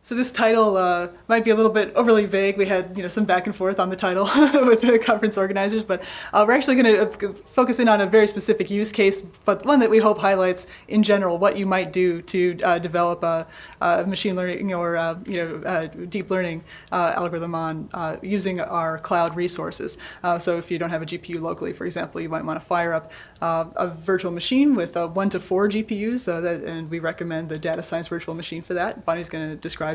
So this title might be a little bit overly vague. We had some back and forth on the title with the conference organizers, but we're actually going to focus in on a very specific use case, but one that we hope highlights in general what you might do to develop a machine learning or deep learning algorithm on using our cloud resources. So if you don't have a GPU locally, for example, you might want to fire up a virtual machine with 1 to 4 GPUs, and we recommend the data science virtual machine for that. Bonnie's going to describe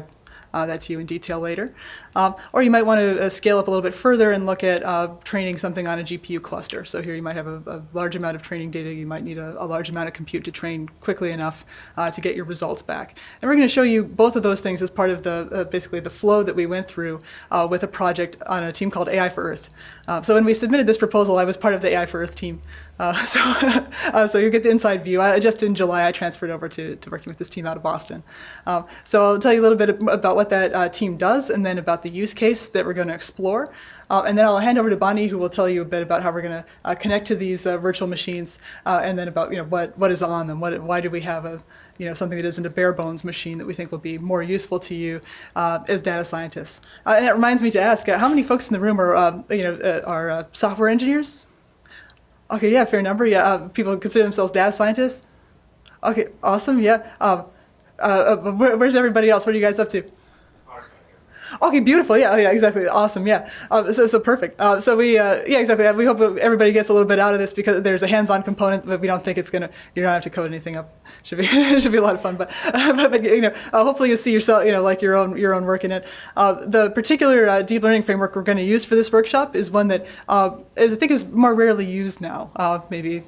that to you in detail later. Or you might want to scale up a little bit further and look at training something on a GPU cluster. So here you might have a large amount of training data. You might need a large amount of compute to train quickly enough to get your results back. And we're going to show you both of those things as part of the basically the flow that we went through with a project on a team called AI for Earth. So when we submitted this proposal, I was part of the AI for Earth team. So you get the inside view. Just in July, I transferred over to working with this team out of Boston. So I'll tell you a little bit about what that team does, and then about the use case that we're going to explore. And then I'll hand over to Bonnie, who will tell you a bit about how we're going to connect to these virtual machines, and then about what is on them. Why do we have something that isn't a bare bones machine that we think will be more useful to you as data scientists. And it reminds me to ask, how many folks in the room are software engineers? Okay, yeah, fair number. Yeah, people consider themselves data scientists. Okay, awesome. Yeah. Where's everybody else? What are you guys up to? Okay, beautiful. Yeah, yeah, exactly. Awesome. Yeah. So perfect. Yeah, exactly. We hope everybody gets a little bit out of this because there's a hands-on component, but we don't think you don't have to code anything up. Should be it should be a lot of fun. But hopefully you see yourself, like your own work in it. The particular deep learning framework we're going to use for this workshop is one that I think is more rarely used now. Maybe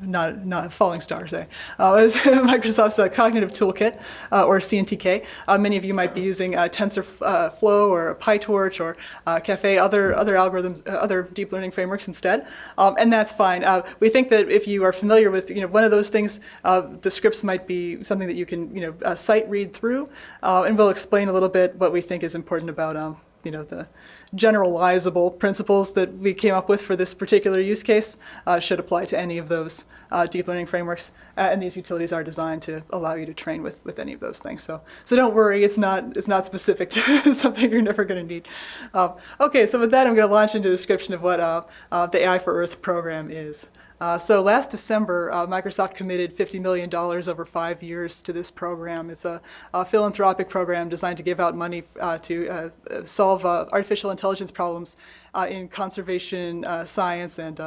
not falling star say. Is Microsoft's Cognitive Toolkit or CNTK. Many of you might be using TensorFlow or PyTorch or Caffe, other algorithms, other deep learning frameworks instead, and that's fine. We think that if you are familiar with one of those things, the scripts might be something that you can sight read through, and we'll explain a little bit what we think is important about the generalizable principles that we came up with for this particular use case should apply to any of those deep learning frameworks, and these utilities are designed to allow you to train with any of those things. So don't worry, it's not specific to something you're never going to need. Okay, so with that, I'm going to launch into a description of what the AI for Earth program is. So last December, Microsoft committed $50 million over 5 years to this program. It's a philanthropic program designed to give out money to solve artificial intelligence problems in conservation science and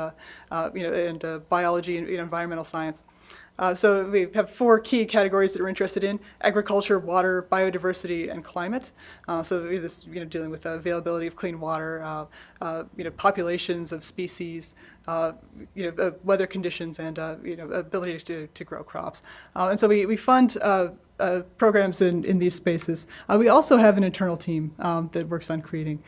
biology and environmental science. So we have 4 key categories that we're interested in: agriculture, water, biodiversity, and climate. So this, dealing with availability of clean water, populations of species, weather conditions, and ability to grow crops. And so we fund programs in these spaces. We also have an internal team that works on creating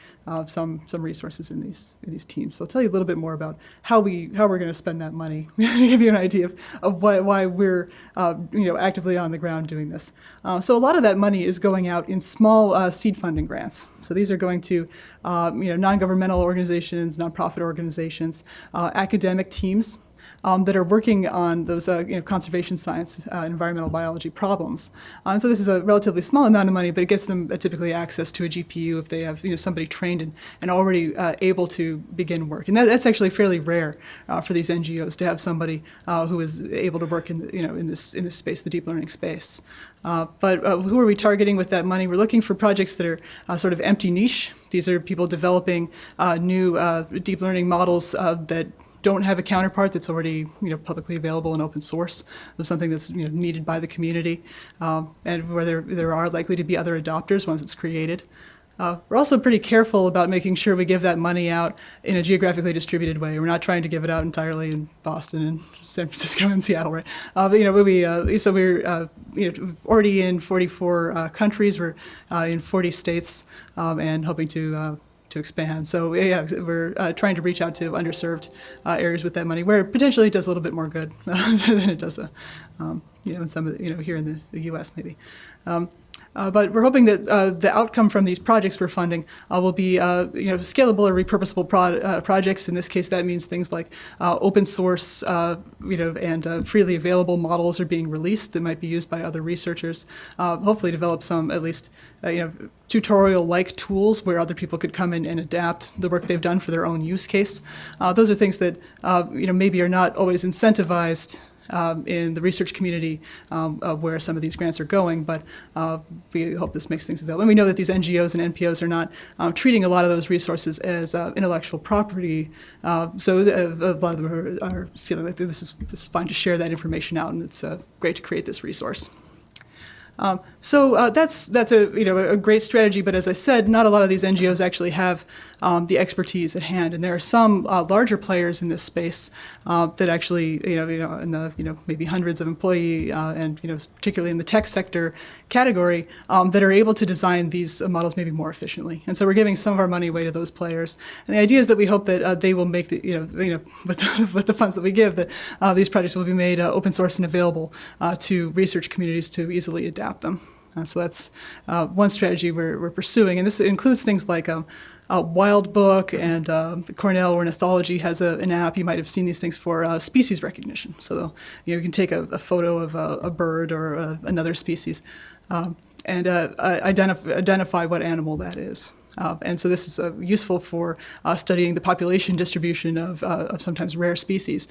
some resources in these teams. So I'll tell you a little bit more about how we're going to spend that money, give you an idea of why we're actively on the ground doing this. So a lot of that money is going out in small seed funding grants. So these are going to non-governmental organizations, nonprofit organizations, academic teams that are working on those conservation science, environmental biology problems. And so this is a relatively small amount of money, but it gets them typically access to a GPU if they have somebody trained and already able to begin work. And that's actually fairly rare for these NGOs to have somebody who is able to work in this space, the deep learning space. But who are we targeting with that money? We're looking for projects that are sort of empty niche. These are people developing new deep learning models that don't have a counterpart that's already publicly available and open source. So something that's needed by the community, and where there are likely to be other adopters once it's created. We're also pretty careful about making sure we give that money out in a geographically distributed way. We're not trying to give it out entirely in Boston and San Francisco and Seattle, right? So we're already in 44 countries. We're in 40 states, and hoping to expand. So yeah, we're trying to reach out to underserved areas with that money, where potentially it does a little bit more good than it does, in some of here in the U.S. maybe. But we're hoping that the outcome from these projects we're funding will be scalable or repurposable projects. In this case, that means things like open source and freely available models are being released that might be used by other researchers. Hopefully develop some at least tutorial-like tools where other people could come in and adapt the work they've done for their own use case. Those are things that maybe are not always incentivized in the research community where some of these grants are going, but we hope this makes things available. And we know that these NGOs and NPOs are not treating a lot of those resources as intellectual property, so a lot of them are feeling like this is fine to share that information out, and it's great to create this resource. So that's a great strategy, but as I said, not a lot of these NGOs actually have the expertise at hand, and there are some larger players in this space that actually in the maybe hundreds of employee and particularly in the tech sector category that are able to design these models maybe more efficiently. And so we're giving some of our money away to those players, and the idea is that we hope that they will make with the funds that we give, that these projects will be made open source and available to research communities to easily adapt them. So that's one strategy we're pursuing, and this includes things like Wildbook, and Cornell Ornithology has an app. You might have seen these things for species recognition. So you can take a photo of a bird or another species and identify what animal that is. And so this is useful for studying the population distribution of sometimes rare species.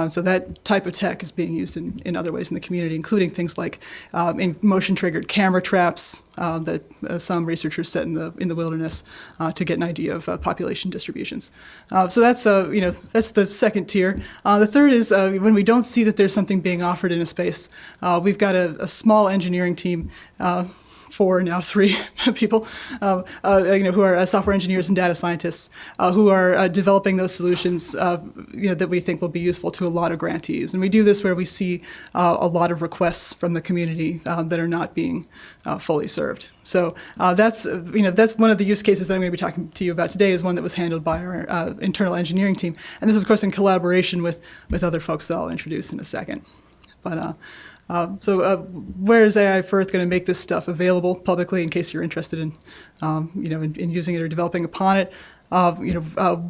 So that type of tech is being used in other ways in the community, including things like in motion-triggered camera traps that some researchers set in the wilderness to get an idea of population distributions. So that's that's the second tier. The third is when we don't see that there's something being offered in a space. We've got a small engineering team. 4, now 3 people, who are software engineers and data scientists who are developing those solutions, that we think will be useful to a lot of grantees. And we do this where we see a lot of requests from the community that are not being fully served. So that's one of the use cases that I'm going to be talking to you about today, is one that was handled by our internal engineering team. And this is, of course, in collaboration with other folks that I'll introduce in a second. But where is AI for Earth going to make this stuff available publicly in case you're interested in using it or developing upon it?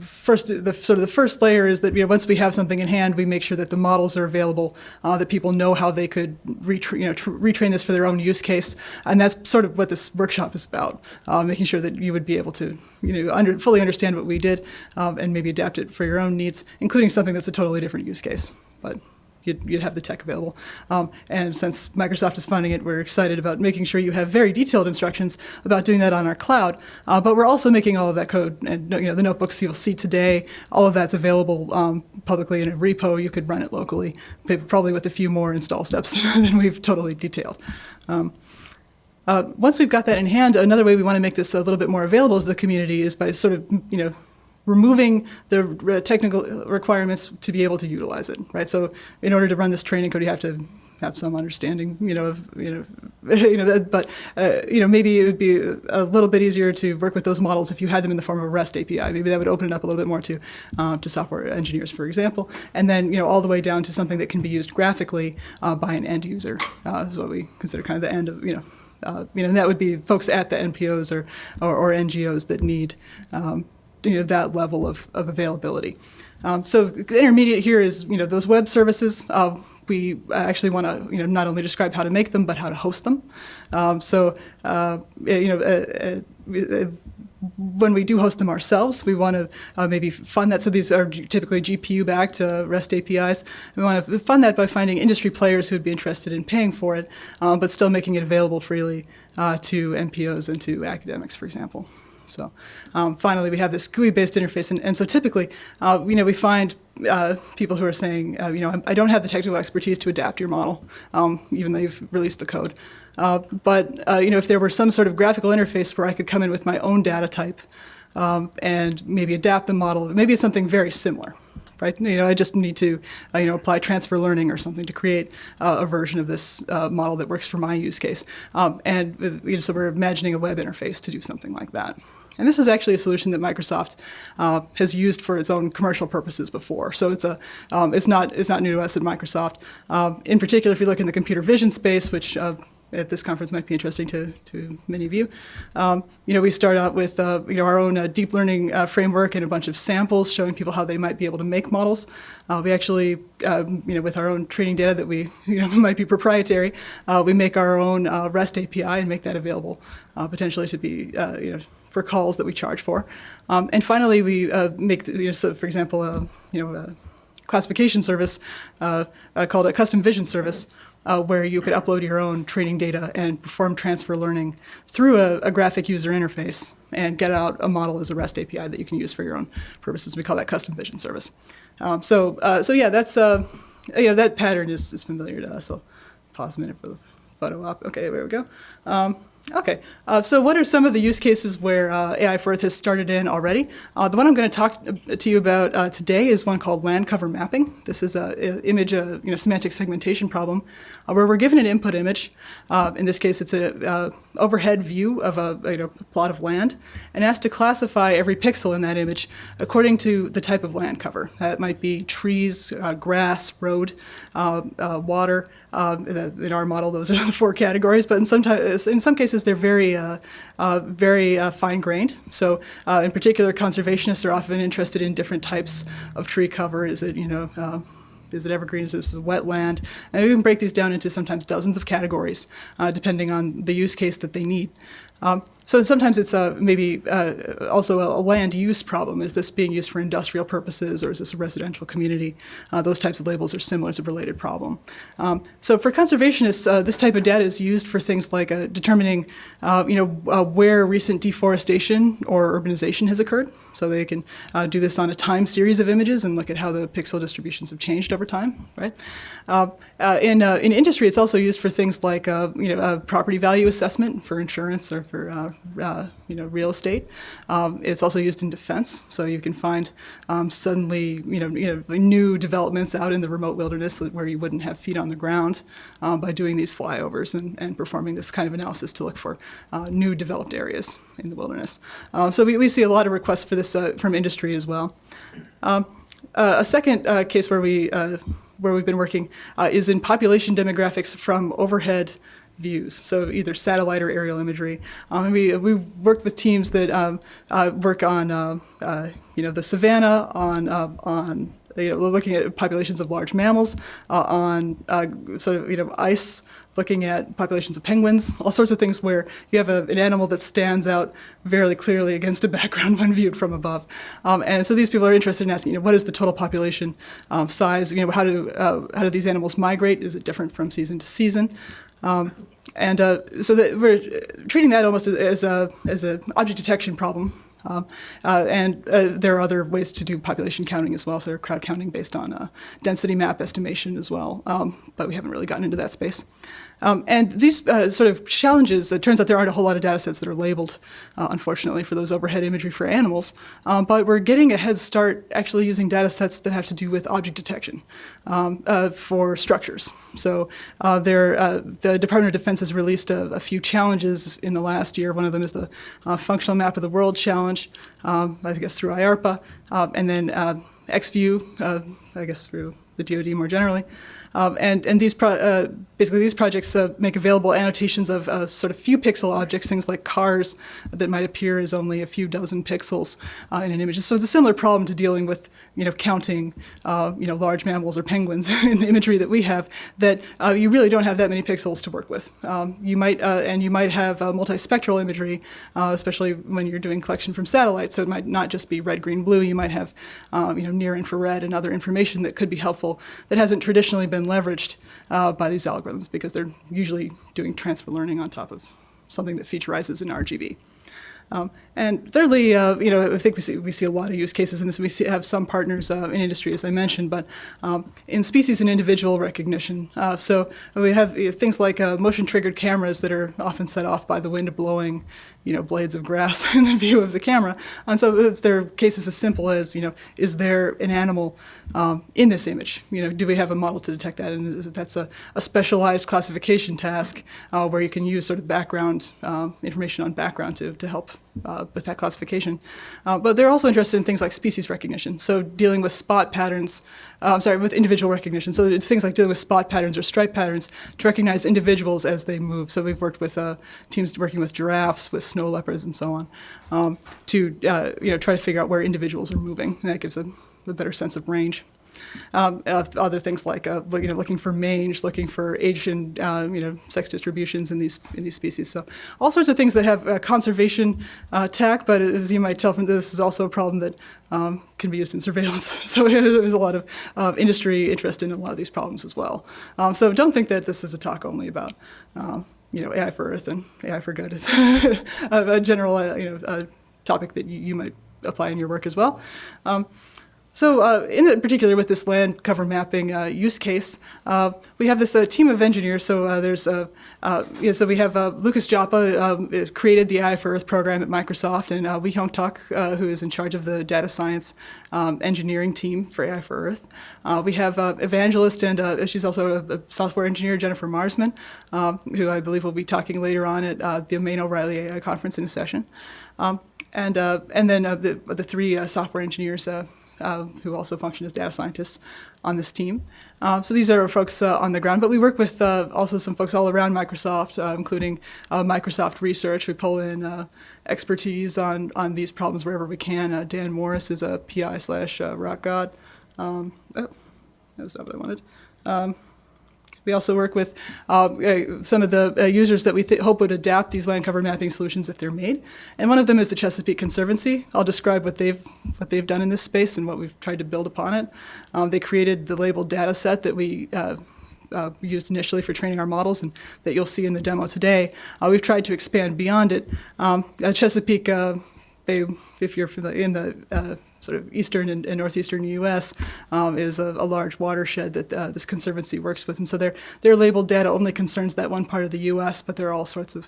First, the first layer is that once we have something in hand, we make sure that the models are available, that people know how they could retrain this for their own use case, and that's sort of what this workshop is about, making sure that you would be able to fully understand what we did and maybe adapt it for your own needs, including something that's a totally different use case, but you'd have the tech available. And since Microsoft is funding it, we're excited about making sure you have very detailed instructions about doing that on our cloud. But we're also making all of that code, and the notebooks you'll see today, all of that's available publicly in a repo. You could run it locally, probably with a few more install steps than we've totally detailed. Once we've got that in hand, another way we want to make this a little bit more available to the community is by sort of, removing the technical requirements to be able to utilize it, right? So in order to run this training code, you have to have some understanding, but maybe it would be a little bit easier to work with those models if you had them in the form of a REST API. Maybe that would open it up a little bit more to software engineers, for example, and then all the way down to something that can be used graphically by an end user. Is what we consider kind of the end of and that would be folks at the NPOs or NGOs that need. That level of availability. So the intermediate here is, those web services. We actually want to, not only describe how to make them, but how to host them. When we do host them ourselves, we want to maybe fund that. So these are typically GPU-backed REST APIs. We want to fund that by finding industry players who would be interested in paying for it, but still making it available freely to NPOs and to academics, for example. So finally, we have this GUI-based interface, and so typically, we find people who are saying, I don't have the technical expertise to adapt your model, even though you've released the code. But if there were some sort of graphical interface where I could come in with my own data type and maybe adapt the model, maybe it's something very similar. Right? I just need to, apply transfer learning or something to create a version of this model that works for my use case. So we're imagining a web interface to do something like that. And this is actually a solution that Microsoft has used for its own commercial purposes before. So it's not new to us at Microsoft. In particular, if you look in the computer vision space, which at this conference might be interesting to many of you. We start out with our own deep learning framework and a bunch of samples showing people how they might be able to make models. We actually, with our own training data that we might be proprietary, we make our own REST API and make that available potentially to be for calls that we charge for. And finally, we make so for example, a classification service called a custom vision service, where you could upload your own training data and perform transfer learning through a graphic user interface and get out a model as a REST API that you can use for your own purposes. We call that custom vision service. So yeah, that's that pattern is familiar to us. I'll pause a minute for the photo op. Okay, there we go. Okay, so what are some of the use cases where AI for Earth has started in already? The one I'm going to talk to you about today is one called land cover mapping. This is an image, semantic segmentation problem, where we're given an input image. In this case, it's a overhead view of a plot of land, and asked to classify every pixel in that image according to the type of land cover. That might be trees, grass, road, water. In our model, those are the 4 categories, but in some cases they're very fine-grained. So, in particular, conservationists are often interested in different types of tree cover. Is it evergreen? Is this wetland? And we can break these down into sometimes dozens of categories, depending on the use case that they need. So sometimes it's maybe also a land use problem. Is this being used for industrial purposes, or is this a residential community? Those types of labels are similar to a related problem. So for conservationists, this type of data is used for things like determining, where recent deforestation or urbanization has occurred. So they can do this on a time series of images and look at how the pixel distributions have changed over time, right? In industry, it's also used for things like, property value assessment for insurance or for real estate. It's also used in defense, so you can find suddenly new developments out in the remote wilderness where you wouldn't have feet on the ground by doing these flyovers and performing this kind of analysis to look for new developed areas in the wilderness. So we see a lot of requests for this from industry as well. A second case where we've been working is in population demographics from overhead views, so either satellite or aerial imagery. We worked with teams that work on the savanna, on looking at populations of large mammals, on ice, looking at populations of penguins, all sorts of things where you have an animal that stands out very clearly against a background when viewed from above. And so these people are interested in asking, what is the total population size? How do these animals migrate? Is it different from season to season? So that we're treating that almost as an object detection problem. And there are other ways to do population counting as well, so crowd counting based on density map estimation as well, but we haven't really gotten into that space. And these sort of challenges, it turns out there aren't a whole lot of data sets that are labeled, unfortunately, for those overhead imagery for animals, but we're getting a head start actually using data sets that have to do with object detection for structures. So the Department of Defense has released a few challenges in the last year. One of them is the Functional Map of the World Challenge, I guess through IARPA, and then XView, I guess through the DoD more generally. And these basically these projects make available annotations of sort of few pixel objects, things like cars that might appear as only a few dozen pixels in an image. So it's a similar problem to dealing with counting large mammals or penguins in the imagery that we have, that you really don't have that many pixels to work with. You might have multispectral imagery, especially when you're doing collection from satellites. So it might not just be red, green, blue. You might have near infrared and other information that could be helpful that hasn't traditionally been leveraged by these algorithms, because they're usually doing transfer learning on top of something that featurizes in RGB. And thirdly, I think we see a lot of use cases in this. We have some partners in industry, as I mentioned, but in species and individual recognition. So we have things like motion-triggered cameras that are often set off by the wind blowing, blades of grass in the view of the camera. And so there are cases as simple as, is there an animal in this image? Do we have a model to detect that? And that's a specialized classification task where you can use sort of background information on background to help with that classification. But they're also interested in things like species recognition, so dealing with spot patterns, with individual recognition. So it's things like dealing with spot patterns or stripe patterns to recognize individuals as they move. So we've worked with teams working with giraffes, with snow leopards, and so on, to try to figure out where individuals are moving. And that gives a better sense of range. Other things like looking for mange, looking for age and sex distributions in these species. So all sorts of things that have conservation tack, but as you might tell from this, is also a problem that can be used in surveillance. So there's a lot of industry interest in a lot of these problems as well. So don't think that this is a talk only about AI for Earth and AI for Good. It's a general topic that you might apply in your work as well. So in particular with this land cover mapping use case, we have this team of engineers. So so we have Lucas Joppa created the AI for Earth program at Microsoft, and Wee Hyung Tak, who is in charge of the data science engineering team for AI for Earth. We have evangelist, and she's also a software engineer, Jennifer Marsman, who I believe will be talking later on at the Maine O'Reilly AI conference in a session. And then the three software engineers who also function as data scientists on this team. So these are folks on the ground, but we work with also some folks all around Microsoft, including Microsoft Research. We pull in expertise on these problems wherever we can. Dan Morris is a PI/rock god. That was not what I wanted. We also work with some of the users that we hope would adapt these land cover mapping solutions if they're made. And one of them is the Chesapeake Conservancy. I'll describe what they've done in this space and what we've tried to build upon it. They created the labeled data set that we used initially for training our models and that you'll see in the demo today. We've tried to expand beyond it. Chesapeake Bay, if you're familiar, in the sort of eastern and northeastern U.S. Is a large watershed that this conservancy works with. And so their labeled data only concerns that one part of the U.S., but there are all sorts of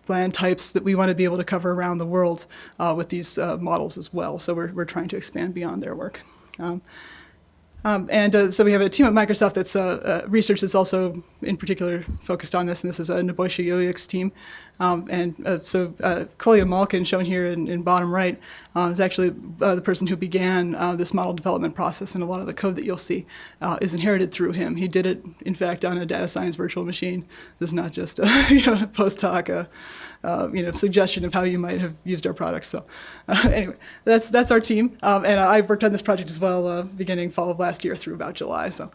land types that we want to be able to cover around the world with these models as well. So we're trying to expand beyond their work. So we have a team at Microsoft that's research that's also in particular focused on this, and this is Neboisha Yoyuk's team. Kolya Malkin, shown here in bottom right, is actually the person who began this model development process, and a lot of the code that you'll see is inherited through him. He did it, in fact, on a data science virtual machine. This is not just a post hoc suggestion of how you might have used our products. So anyway, that's our team, and I've worked on this project as well, beginning fall of last year through about July. So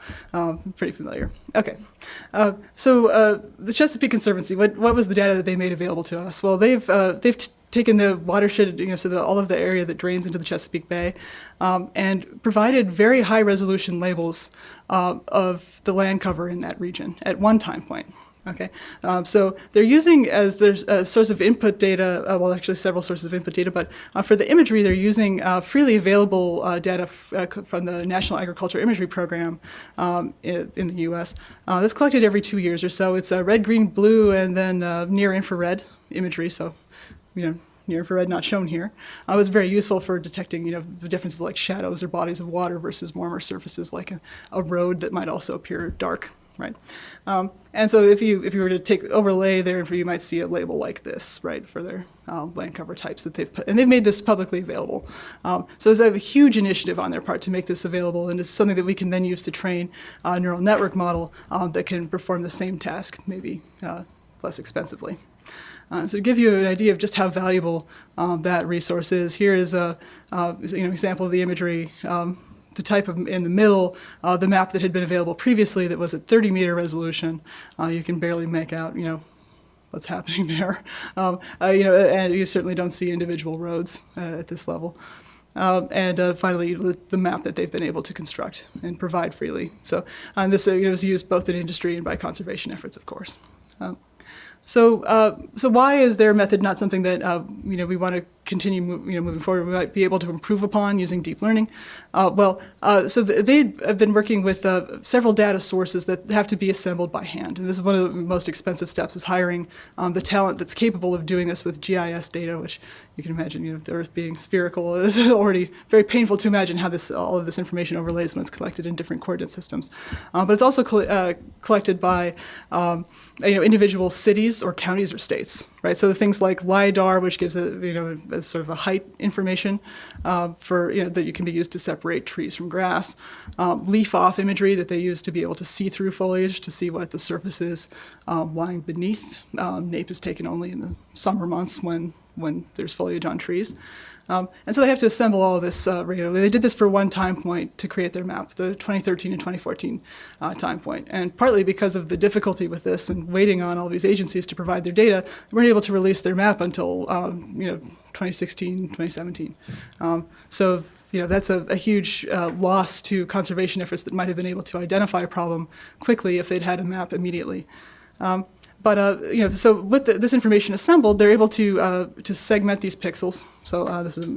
pretty familiar. Okay, so the Chesapeake Conservancy. What was the data that they made available to us? Well, they've taken the watershed, all of the area that drains into the Chesapeake Bay, and provided very high resolution labels of the land cover in that region at one time point. Okay, so they're using as there's a source of input data, actually several sources of input data, but for the imagery they're using freely available data from the National Agriculture Imagery Program in the U.S. That's collected every 2 years or so. It's red, green, blue, and then near infrared imagery, so near infrared not shown here. It was very useful for detecting the differences like shadows or bodies of water versus warmer surfaces like a road that might also appear dark. Right, and so if you were to overlay their info, you might see a label like this, right, for their land cover types that they've put, and they've made this publicly available. So there's a huge initiative on their part to make this available, and it's something that we can then use to train a neural network model that can perform the same task, maybe less expensively. So to give you an idea of just how valuable that resource is, here is a example of the imagery. The type of in the middle, the map that had been available previously that was at 30-meter resolution. You can barely make out, what's happening there. And you certainly don't see individual roads at this level. Finally, the map that they've been able to construct and provide freely. So this is used both in industry and by conservation efforts, of course. So why is their method not something that we want to continue moving forward? We might be able to improve upon using deep learning. They have been working with several data sources that have to be assembled by hand. And this is one of the most expensive steps: is hiring the talent that's capable of doing this with GIS data, which you can imagine, the Earth being spherical, it's already very painful to imagine how all of this information overlays when it's collected in different coordinate systems. But it's also collected by individual cities or counties or states, right? So things like LiDAR, which gives a sort of a height information that you can be used to separate trees from grass. Leaf-off imagery that they use to be able to see through foliage to see what the surface is lying beneath. NAPE is taken only in the summer months when there's foliage on trees. And so they have to assemble all of this regularly. They did this for one time point to create their map, the 2013 and 2014 time point. And partly because of the difficulty with this and waiting on all these agencies to provide their data, they weren't able to release their map until 2016, 2017. So that's a huge loss to conservation efforts that might have been able to identify a problem quickly if they'd had a map immediately. So with this information assembled, they're able to segment these pixels. So this is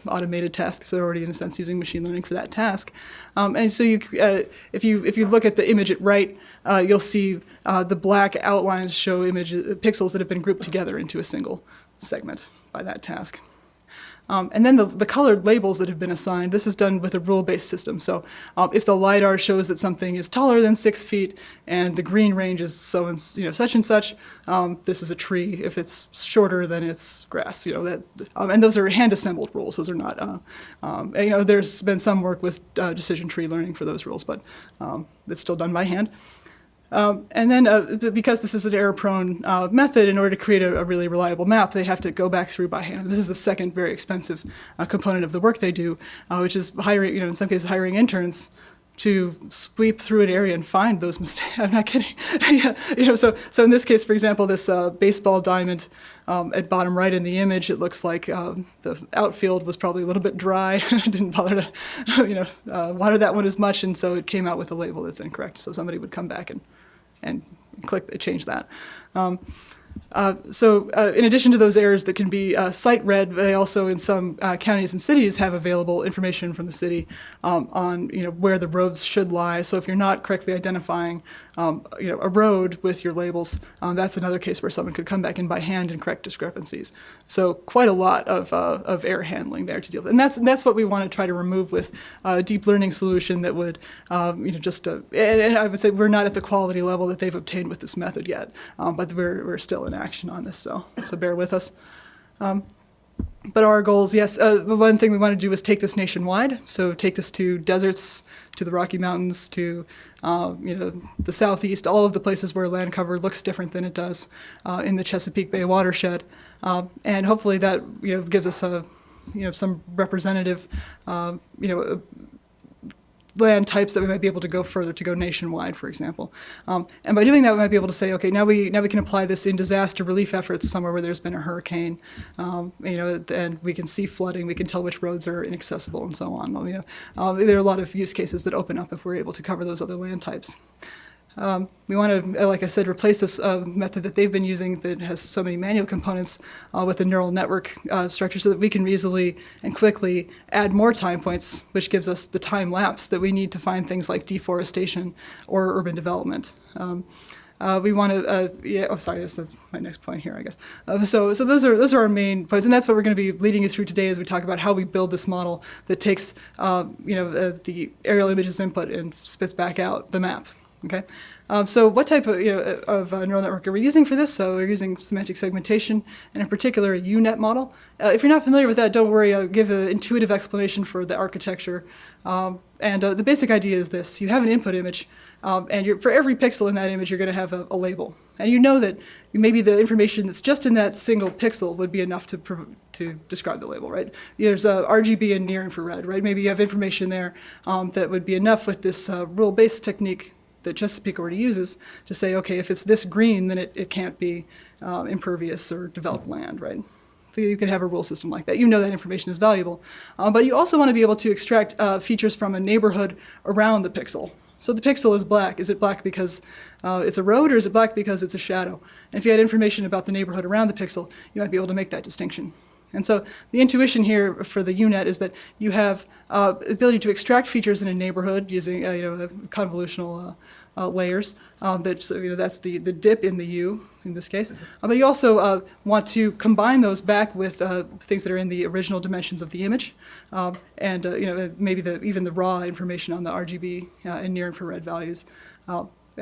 automated task. So they're already in a sense using machine learning for that task. And so if you look at the image at right, you'll see the black outlines show pixels that have been grouped together into a single segment by that task. And then the colored labels that have been assigned, this is done with a rule-based system. So if the LiDAR shows that something is taller than 6 feet and the green range is such and such, this is a tree. If it's shorter, then it's grass. And those are hand-assembled rules. Those are not. There's been some work with decision tree learning for those rules, but it's still done by hand. And then because this is an error-prone method, in order to create a really reliable map, they have to go back through by hand. This is the second very expensive component of the work they do, which is hiring, in some cases, hiring interns to sweep through an area and find those mistakes. I'm not kidding. So in this case, for example, this baseball diamond at bottom right in the image, it looks like the outfield was probably a little bit dry. Didn't bother to, water that one as much, and so it came out with a label that's incorrect. So somebody would come back and change that. In addition to those errors that can be site read, they also in some counties and cities have available information from the city on where the roads should lie. So if you're not correctly identifying a road with your labels, that's another case where someone could come back in by hand and correct discrepancies. So quite a lot of error handling there to deal with, and that's what we want to try to remove with a deep learning solution that would and I would say we're not at the quality level that they've obtained with this method yet, but we're still in action on this, so bear with us. But our goals, yes, one thing we want to do is take this nationwide, so take this to deserts, to the Rocky Mountains, to the Southeast, all of the places where land cover looks different than it does in the Chesapeake Bay watershed, and hopefully that gives us some representative land types that we might be able to go further, to go nationwide, for example. And by doing that, we might be able to say, okay, now we can apply this in disaster relief efforts somewhere where there's been a hurricane, and we can see flooding, we can tell which roads are inaccessible, and so on. There are a lot of use cases that open up if we're able to cover those other land types. We want to, like I said, replace this method that they've been using that has so many manual components with a neural network structure, so that we can easily and quickly add more time points, which gives us the time lapse that we need to find things like deforestation or urban development. We want to, that's my next point here, I guess. So those are our main points, and that's what we're going to be leading you through today as we talk about how we build this model that takes, the aerial images input and spits back out the map. Okay, so what type of neural network are we using for this? So we're using semantic segmentation, and in particular a UNet model. If you're not familiar with that, don't worry. I'll give an intuitive explanation for the architecture. The basic idea is this: you have an input image, and for every pixel in that image, you're going to have a label. And you know that maybe the information that's just in that single pixel would be enough to describe the label, right? There's RGB and near infrared, right? Maybe you have information there that would be enough with this rule-based technique that Chesapeake already uses to say, okay, if it's this green, then it can't be impervious or developed land, right? So you could have a rule system like that. You know that information is valuable. But you also want to be able to extract features from a neighborhood around the pixel. So the pixel is black. Is it black because it's a road, or is it black because it's a shadow? And if you had information about the neighborhood around the pixel, you might be able to make that distinction. And so the intuition here for the UNet is that you have ability to extract features in a neighborhood using convolutional layers. That's the dip in the U. in this case. But you also want to combine those back with things that are in the original dimensions of the image, and maybe even the raw information on the RGB and near infrared values.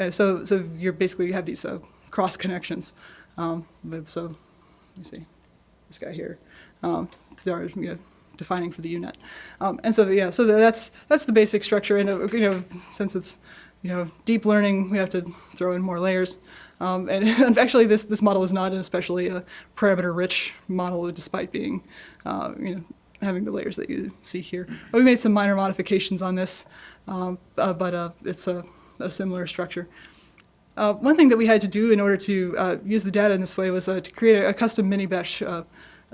So you're basically you have these cross connections. So let me see this guy here. They're defining for the UNet, and so that's the basic structure. And since it's deep learning, we have to throw in more layers. And actually, this model is not an especially parameter-rich model, despite being, having the layers that you see here. But we made some minor modifications on this, but it's a similar structure. One thing that we had to do in order to use the data in this way was to create a custom mini-batch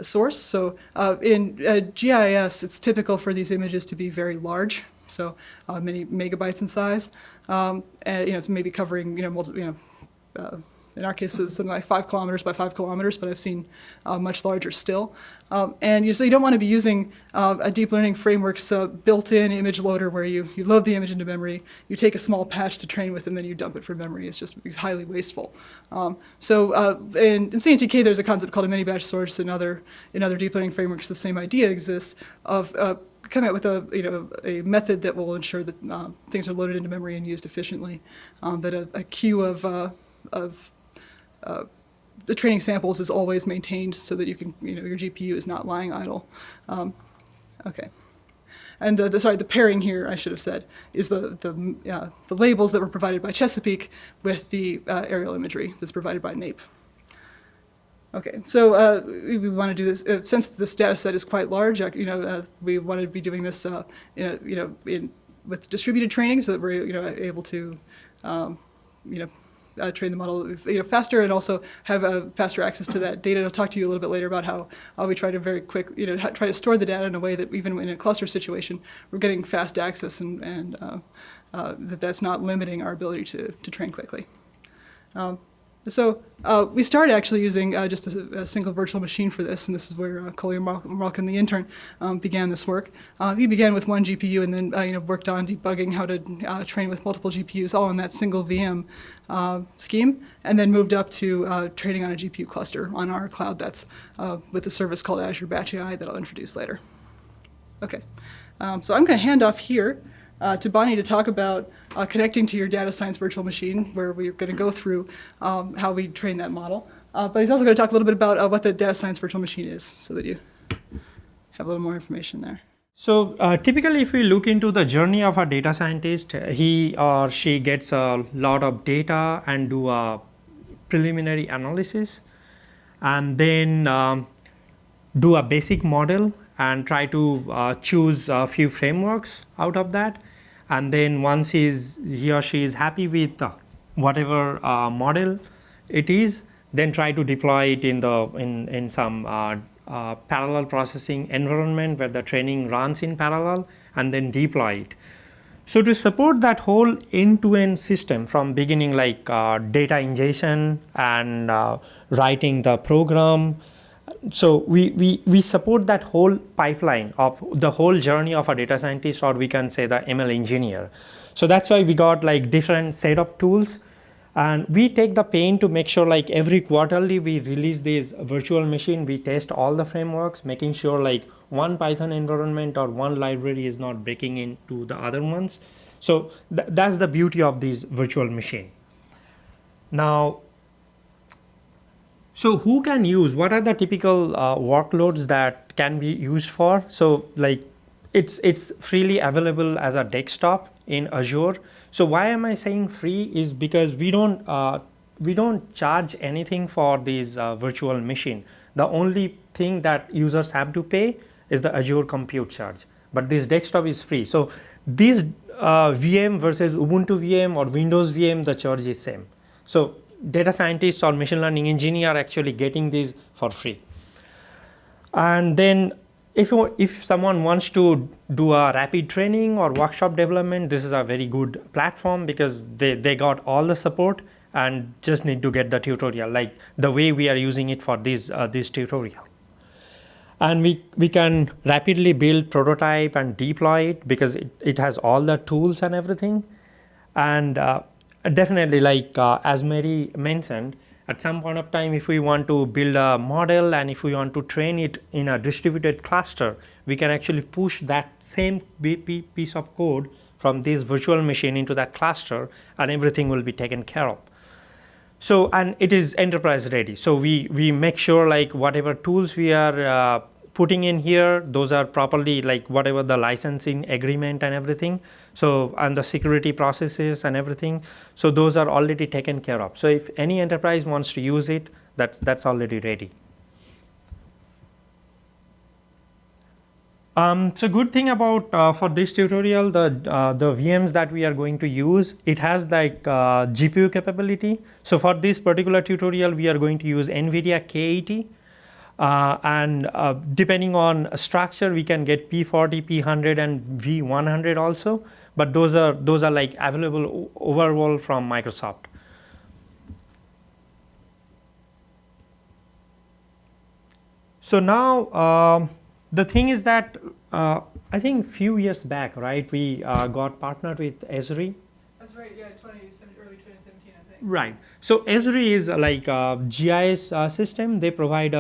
source. So in GIS, it's typical for these images to be very large, so many megabytes in size, and maybe covering in our case, it was something like 5 kilometers by 5 kilometers, but I've seen much larger still. So you don't want to be using a deep learning framework's built-in image loader where you load the image into memory, you take a small patch to train with, and then you dump it from memory. It's just highly wasteful. So in CNTK, there's a concept called a mini-batch source. In other deep learning frameworks, the same idea exists of coming up with a method that will ensure that things are loaded into memory and used efficiently. That a queue of the training samples is always maintained so that you can, your GPU is not lying idle. Okay. And the pairing here, I should have said, is the labels that were provided by Chesapeake with the aerial imagery that's provided by NAPE. Okay, so we want to do this since this data set is quite large. We want to be doing this, with distributed training, so that we're able to, train the model faster and also have faster access to that data. I'll talk to you a little bit later about how we try to very quick, try to store the data in a way that even in a cluster situation, we're getting fast access and that's not limiting our ability to train quickly. So we started actually using just a single virtual machine for this, and this is where Collier Malkin, the intern, began this work. He began with one GPU and then worked on debugging how to train with multiple GPUs, all in that single VM scheme, and then moved up to training on a GPU cluster on our cloud that's with a service called Azure Batch AI that I'll introduce later. Okay, so I'm going to hand off here to Bonnie to talk about connecting to your data science virtual machine, where we're going to go through how we train that model. But he's also going to talk a little bit about what the data science virtual machine is, so that you have a little more information there. So typically, if we look into the journey of a data scientist, he or she gets a lot of data and do a preliminary analysis, and then do a basic model and try to choose a few frameworks out of that. And then once he or she is happy with whatever model it is, then try to deploy it in some parallel processing environment where the training runs in parallel, and then deploy it. So to support that whole end-to-end system from beginning, like data ingestion and writing the program, so we support that whole pipeline of the whole journey of a data scientist, or we can say the ML engineer. So that's why we got like different set of tools, and we take the pain to make sure like every quarterly we release this virtual machine. We test all the frameworks, making sure like one Python environment or one library is not breaking into the other ones. So that's the beauty of this virtual machine. Now, so who can use, what are the typical workloads that can be used for? So like it's freely available as a desktop in Azure. So why am I saying free is because we don't charge anything for this virtual machine. The only thing that users have to pay is the Azure compute charge, but this desktop is free. So this VM versus Ubuntu VM or Windows VM, the charge is same. So data scientists or machine learning engineer are actually getting this for free. And then if someone wants to do a rapid training or workshop development, this is a very good platform because they got all the support and just need to get the tutorial, like the way we are using it for this tutorial. And we can rapidly build, prototype, and deploy it because it has all the tools and everything. And definitely, like as Mary mentioned, at some point of time, if we want to build a model and if we want to train it in a distributed cluster, we can actually push that same piece of code from this virtual machine into that cluster, and everything will be taken care of. So, and it is enterprise ready. So we make sure like whatever tools we are putting in here, those are properly like whatever the licensing agreement and everything. So, and the security processes and everything. So those are already taken care of. So if any enterprise wants to use it, that's already ready. So good thing about for this tutorial, the VMs that we are going to use, it has like GPU capability. So for this particular tutorial, we are going to use NVIDIA K80, and depending on structure, we can get P40, P100, and V100 also. But those are like available overall from Microsoft. So now. The thing is that I think few years back, right, we got partnered with Esri. That's right, yeah, early 2017, I think. Right. So Esri is like a GIS system. They provide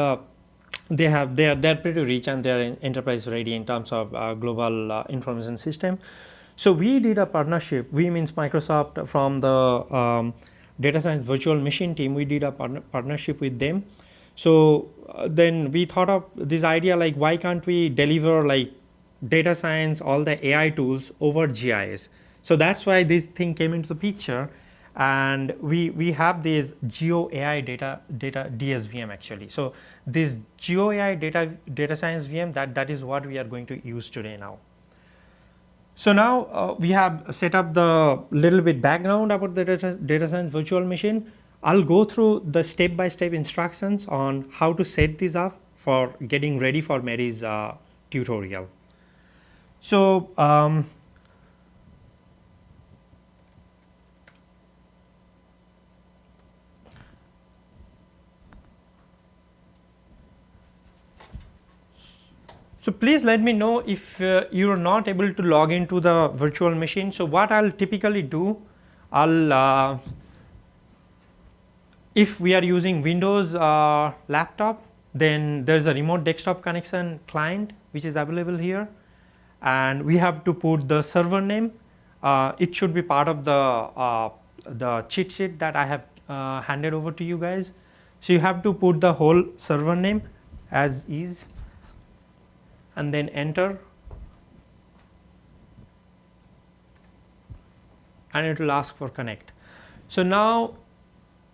they're pretty rich and they're enterprise ready in terms of global information system. So we did a partnership. We means Microsoft from the data science virtual machine team. We did a partnership with them. So then we thought of this idea like why can't we deliver like data science, all the AI tools over GIS. So that's why this thing came into the picture, and we have this Geo AI data DSVM actually. So this Geo AI data science VM that is what we are going to use today now. So now we have set up the little bit background about the data science virtual machine. I'll go through the step-by-step instructions on how to set this up for getting ready for Mary's tutorial. So so please let me know if you are not able to log into the virtual machine. So what I'll typically do, if we are using Windows laptop, then there's a remote desktop connection client which is available here, and we have to put the server name. It should be part of the cheat sheet that I have handed over to you guys. So you have to put the whole server name as is, and then enter, and it will ask for connect. So now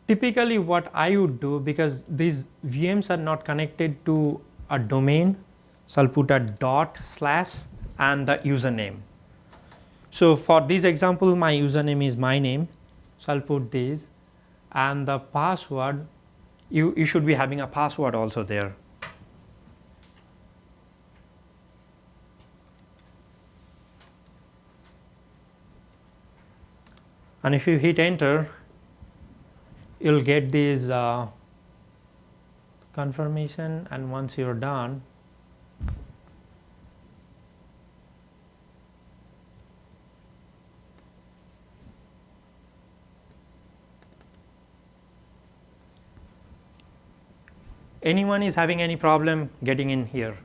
typically what I would do, because these VMs are not connected to a domain, so I'll put a // and the username. So for this example, my username is my name, so I'll put this, and the password, you should be having a password also there. And if you hit enter, you'll get this confirmation, and once you're done, anyone is having any problem getting in here?